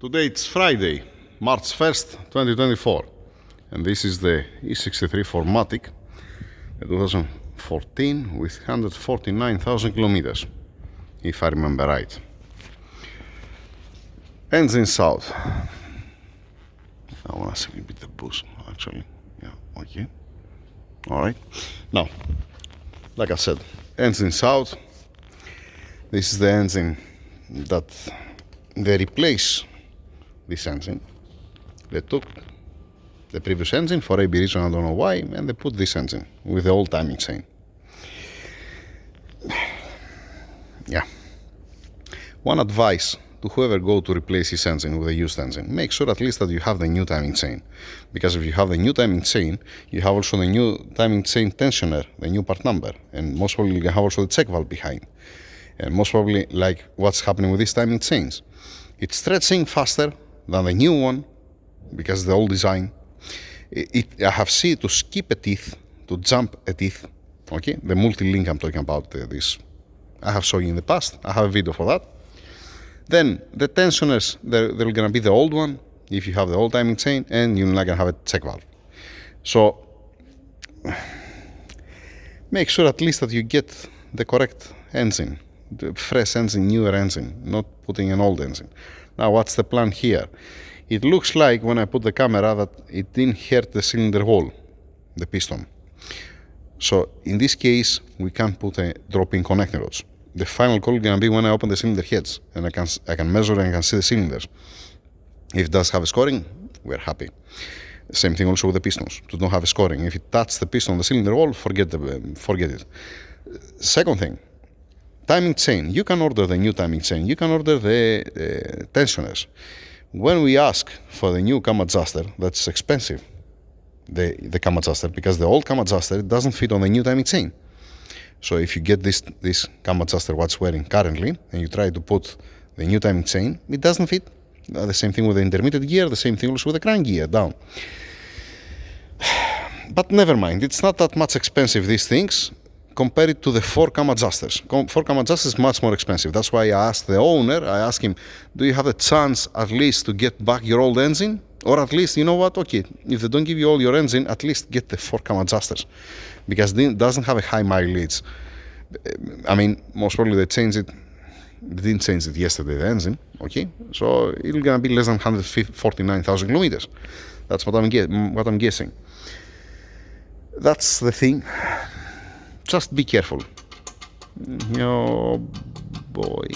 Today it's Friday, March 1st, 2024, and this is the E63 4matic, a 2014 with 149,000 kilometers, if I remember right. Engines out. I want to see a little bit the boost, actually. Yeah, okay. Alright. Now, like I said, engines out. This is the engine that they replace this engine. They took the previous engine for AB reason, I don't know why, and they put this engine with the old timing chain. Yeah. One advice to whoever go to replace this engine with a used engine, make sure at least that you have the new timing chain. Because if you have the new timing chain, you have also the new timing chain tensioner, the new part number, and most probably you have also the check valve behind. And most probably, like what's happening with these timing chains, it's stretching faster than the new one because the old design. I have seen to skip a teeth, to jump a teeth. Okay, the multi-link I'm talking about, this I have shown you in the past. I have a video for that. Then the tensioners, they're gonna be the old one if you have the old timing chain, and you're not gonna have a check valve. So make sure at least that you get the correct engine, the fresh engine, newer engine, not putting an old engine. Now what's the plan here? It looks like when I put the camera that it didn't hurt the cylinder wall, the piston. So in this case, we can't put a drop-in connecting rods. The final call is gonna be when I open the cylinder heads and I can measure and I can see the cylinders. If it does have a scoring, we're happy. Same thing also with the pistons. To don't have a scoring. If it touches the piston on the cylinder wall, forget it. Second thing, timing chain. You can order the new timing chain. You can order the tensioners. When we ask for the new cam adjuster, that's expensive. The cam adjuster, because the old cam adjuster doesn't fit on the new timing chain. So if you get this cam adjuster what's wearing currently, and you try to put the new timing chain, it doesn't fit. The same thing with the intermediate gear, the same thing also with the crank gear down. But never mind, it's not that much expensive, these things, compared to the 4 cam adjusters. 4 cam adjusters is much more expensive. That's why I asked the owner, I asked him, do you have a chance at least to get back your old engine? Or at least, you know what, okay, if they don't give you all your engine, at least get the 4 cam adjusters. Because it doesn't have a high mileage. I mean, most probably they changed it. They didn't change it yesterday, the engine, okay? So it's gonna be less than 149,000 kilometers. That's what I'm guessing. That's the thing. Just be careful. Oh boy.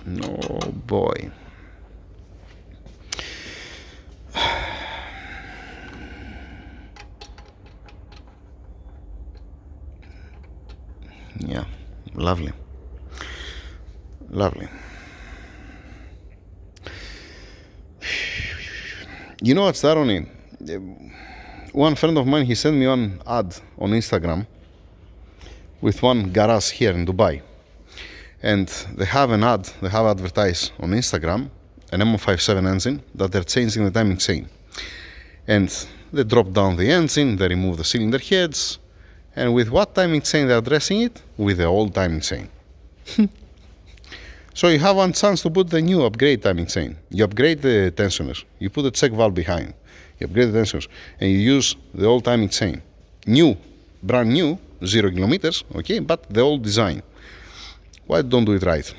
Oh boy. Yeah, lovely. Lovely. You know what's that on it? One friend of mine, he sent me one ad on Instagram with one garage here in Dubai. And they have an ad, they have advertised on Instagram, an M157 engine, that they're changing the timing chain. And they drop down the engine, they remove the cylinder heads, and with what timing chain they're addressing it? With the old timing chain. So you have one chance to put the new upgrade timing chain. You upgrade the tensioners, you put the check valve behind, you upgrade the tensioners, and you use the old timing chain. New, brand new, 0 kilometers, okay, but the old design. Why don't do it right?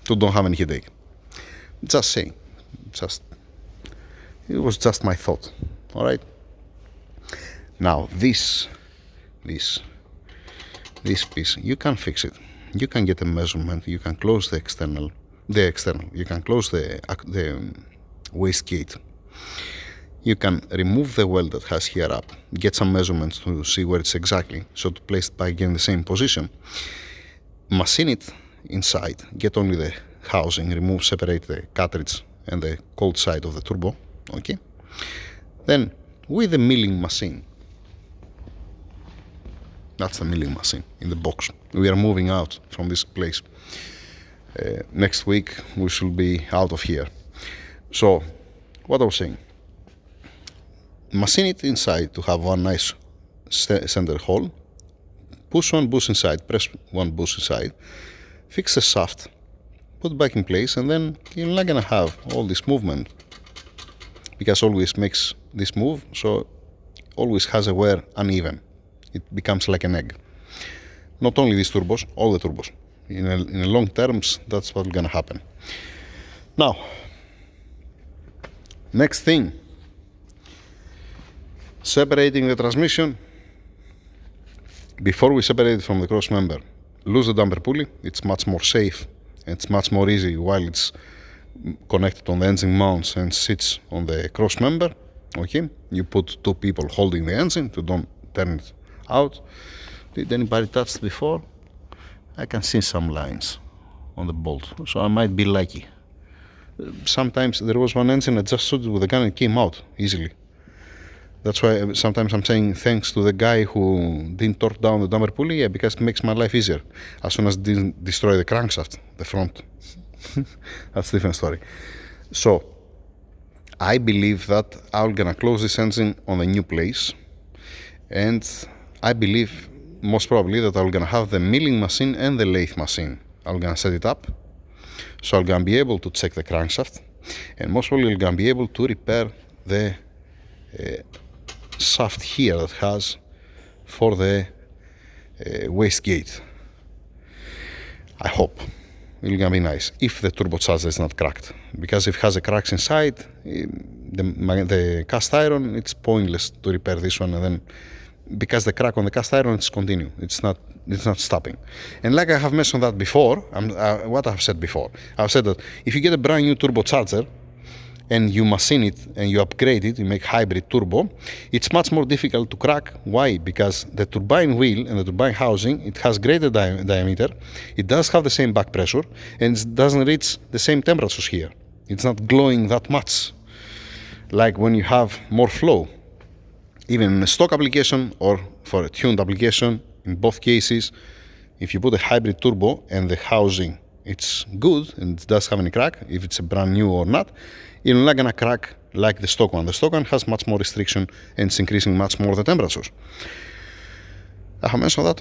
To don't have any headache. Just saying. It was just my thought. Alright? Now this piece, you can fix it. You can get a measurement, you can close the external, you can close the wastegate. You can remove the weld that has here up, get some measurements to see where it's exactly, so to place it back again in the same position. Machine it inside, get only the housing, separate the cartridge and the cold side of the turbo, okay? Then with the milling machine, that's the milling machine in the box. We are moving out from this place. Next week we should be out of here. So what I was saying, machine it inside to have one nice center hole, push one bush inside, press one bush inside, fix the shaft, put it back in place, and then you're not gonna have all this movement, because always makes this move, so always has a wear uneven. It becomes like an egg. Not only these turbos, all the turbos. In a long terms, that's what's gonna happen. Now, next thing, separating the transmission. Before we separate it from the cross member, lose the damper pulley. It's much more safe. It's much more easy while it's connected on the engine mounts and sits on the cross member. Okay, you put two people holding the engine to don't turn it out. Did anybody touch it before? I can see some lines on the bolt, so I might be lucky. Sometimes there was one engine that just shot with the gun and came out easily. That's why sometimes I'm saying thanks to the guy who didn't torque down the damper pulley, yeah, because it makes my life easier. As soon as it didn't destroy the crankshaft, the front. That's a different story. So, I believe that I'm gonna close this engine on a new place, and I believe most probably that I'm gonna have the milling machine and the lathe machine. I'm gonna set it up, so I'm gonna be able to check the crankshaft, and most probably I'm gonna be able to repair the shaft here that has for the wastegate. I hope it's gonna be nice if the turbocharger is not cracked, because if it has a cracks inside, the cast iron, it's pointless to repair this one, and then because the crack on the cast iron, it's continue, it's not stopping. And like I have mentioned that before, what I've said before, I've said that if you get a brand new turbocharger and you machine it and you upgrade it, you make hybrid turbo, it's much more difficult to crack. Why? Because the turbine wheel and the turbine housing, it has greater diameter, it does have the same back pressure, and it doesn't reach the same temperatures here. It's not glowing that much, like when you have more flow. Even in a stock application or for a tuned application, in both cases, if you put a hybrid turbo and the housing, it's good and it does have any crack, if it's a brand new or not, you're not gonna crack like the stock one. The stock one has much more restriction and it's increasing much more the temperatures. I have mentioned that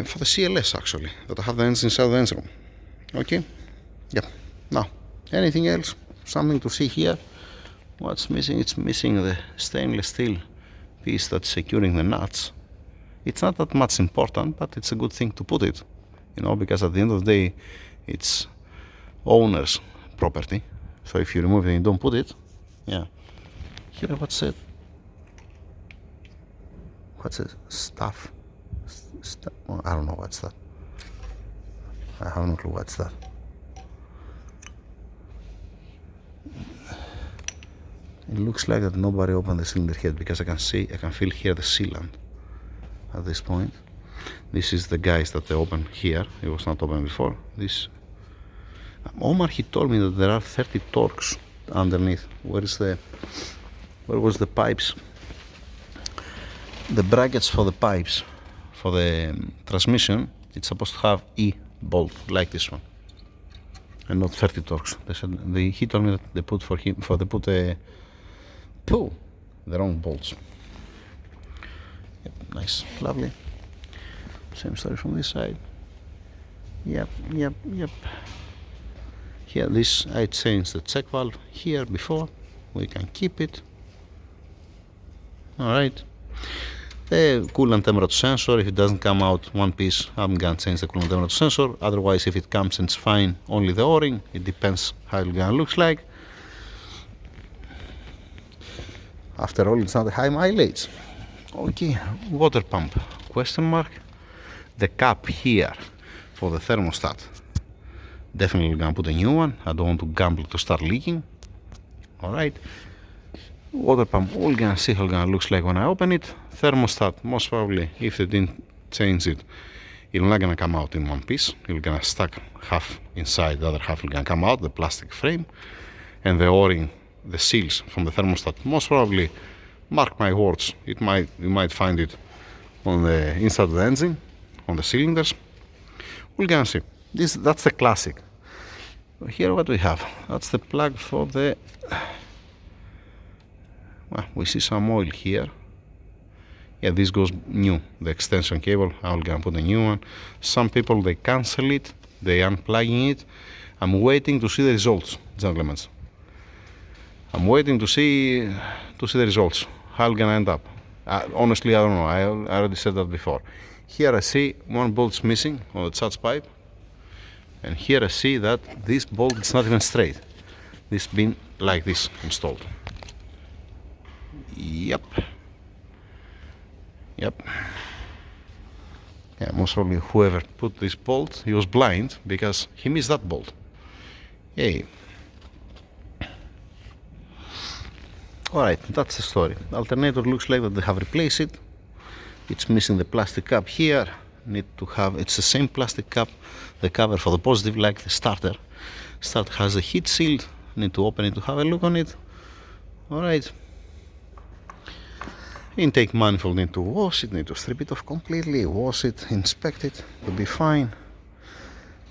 for the CLS actually, that I have the engine inside the engine room. Okay, yeah. Now, anything else? Something to see here? What's missing? It's missing the stainless steel piece that's securing the nuts. It's not that much important, but it's a good thing to put it, because at the end of the day, it's owner's property. So if you remove it and you don't put it, yeah. Here, what's it? Stuff? Well, I don't know what's that. I have no clue what's that. It looks like that nobody opened the cylinder head, because I can feel here the sealant at this point. This is the guys that they open here. It was not open before. This Omar, he told me that there are 30 torques underneath. Where was the pipes? The brackets for the pipes for the transmission, it's supposed to have E bolt like this one, and not 30 torques. He told me that they put the wrong bolts. Yep, nice, lovely. Same story from this side. Yep. Here, I changed the check valve here before. We can keep it. Alright. The coolant temperature sensor, if it doesn't come out one piece, I'm gonna change the coolant temperature sensor. Otherwise, if it comes and it's fine, only the O-ring. It depends how it's gonna look like. After all, it's not a high mileage. Okay, water pump, question mark. The cap here for the thermostat, definitely gonna put a new one. I don't want to gamble to start leaking. Alright, water pump, we're gonna see how it looks like when I open it. Thermostat, most probably, if they didn't change it, it's not gonna come out in one piece. It's gonna stack half inside, the other half is gonna come out, the plastic frame. And the O-ring, the seals from the thermostat, most probably, mark my words, you might find it on the inside of the engine, on the cylinders. We're gonna see. That's the classic. Here what we have, that's the plug for the, well, we see some oil here. Yeah, this goes new, the extension cable. I'm gonna put a new one. Some people, they cancel it they unplugging it. I'm waiting to see the results, gentlemen. I'm waiting to see the results. How it's gonna end up. Honestly, I don't know. I already said that before. Here I see one bolt's missing on the charge pipe, and here I see that this bolt is not even straight. This been like this installed. Yep. Yeah, most probably whoever put this bolt, he was blind because he missed that bolt. Yay. Alright, that's the story. The alternator looks like that they have replaced it. It's missing the plastic cap here. Need to have, it's the same plastic cap, the cover for the positive, like the starter. Starter has a heat shield. Need to open it to have a look on it. Alright. Intake manifold, need to wash it, need to strip it off completely, wash it, inspect it, to be fine.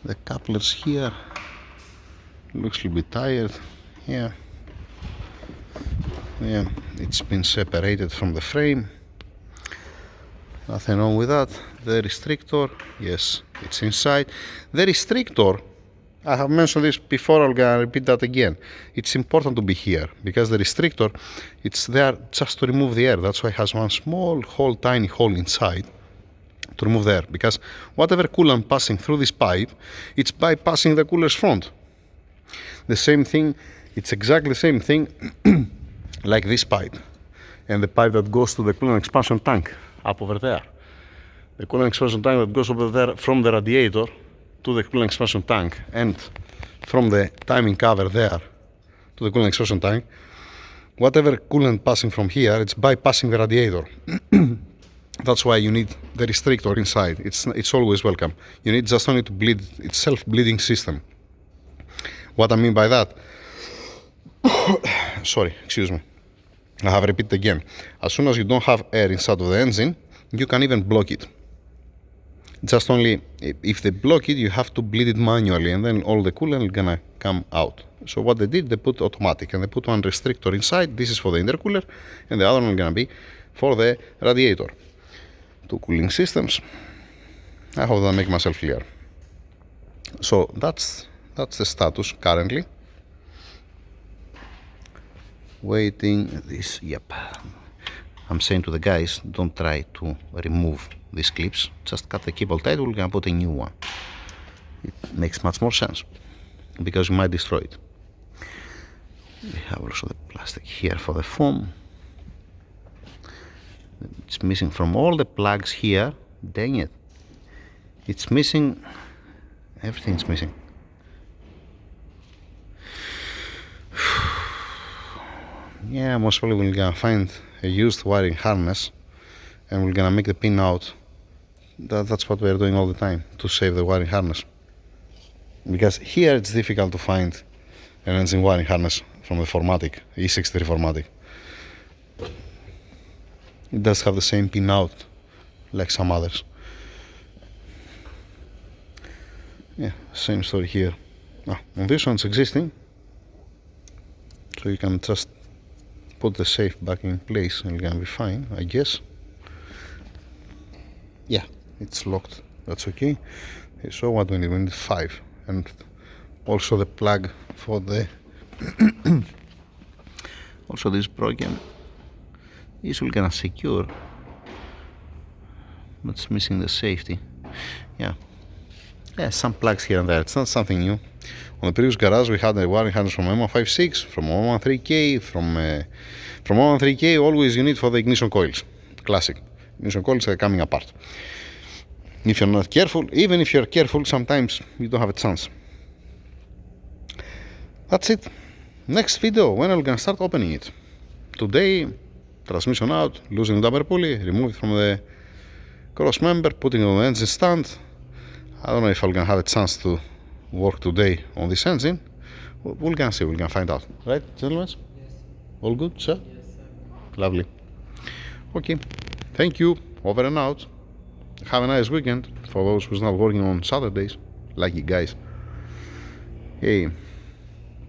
The couplers here, looks a little bit tired. Yeah, it's been separated from the frame. Nothing wrong with that. The restrictor, yes, it's inside. The restrictor, I have mentioned this before, I'm gonna repeat that again. It's important to be here because the restrictor, it's there just to remove the air. That's why it has one small hole, tiny hole inside to remove the air, because whatever coolant passing through this pipe, it's bypassing the cooler's front. The same thing, it's exactly the same thing like this pipe and the pipe that goes to the coolant expansion tank up over there. The coolant expansion tank that goes over there from the radiator to the coolant expansion tank, and from the timing cover there to the coolant expansion tank, whatever coolant passing from here, it's bypassing the radiator. That's why you need the restrictor inside. It's always welcome. You need just only to bleed. It's self-bleeding system. What I mean by that, sorry, excuse me, I have repeated again. As soon as you don't have air inside of the engine, you can even block it. Just only if they block it, you have to bleed it manually, and then all the coolant is gonna come out. So what they did, they put automatic, and they put one restrictor inside. This is for the intercooler, and the other one is gonna be for the radiator. Two cooling systems. I hope that I make myself clear. So that's the status currently. Waiting this. Yep. I'm saying to the guys, don't try to remove these clips, just cut the cable tight, we're gonna put a new one. It makes much more sense, because you might destroy it. We have also the plastic here for the foam. It's missing from all the plugs here. Dang it. It's missing, everything's missing. Yeah, most probably we're gonna find a used wiring harness and we're gonna make the pin out. That's what we're doing all the time, to save the wiring harness. Because here it's difficult to find an engine wiring harness from the 4matic, E63 4matic. It does have the same pin out like some others. Yeah, same story here. On this one it's existing, so you can just put the safe back in place and it's gonna be fine, I guess. Yeah, it's locked, that's okay. So what do we need? We need 5, and also the plug for the also this broken. This will gonna secure, but it's missing the safety. Yeah, some plugs here and there. It's not something new. On the previous garage we had a wiring harness from M156, from M13K, from M13K. Always you need for the ignition coils. Classic ignition coils are coming apart. If you're not careful, even if you're careful, sometimes you don't have a chance. That's it. Next video, when I'm gonna start opening it. Today, transmission out, losing the upper pulley, remove it from the cross member, putting it on the engine stand. I don't know if I'm gonna have a chance to work today on this engine. We're gonna see, we're gonna find out. Right, gentlemen? Yes. All good, sir? Yes, sir. Lovely. Okay, thank you. Over and out. Have a nice weekend for those who's not working on Saturdays. Lucky guys. Hey.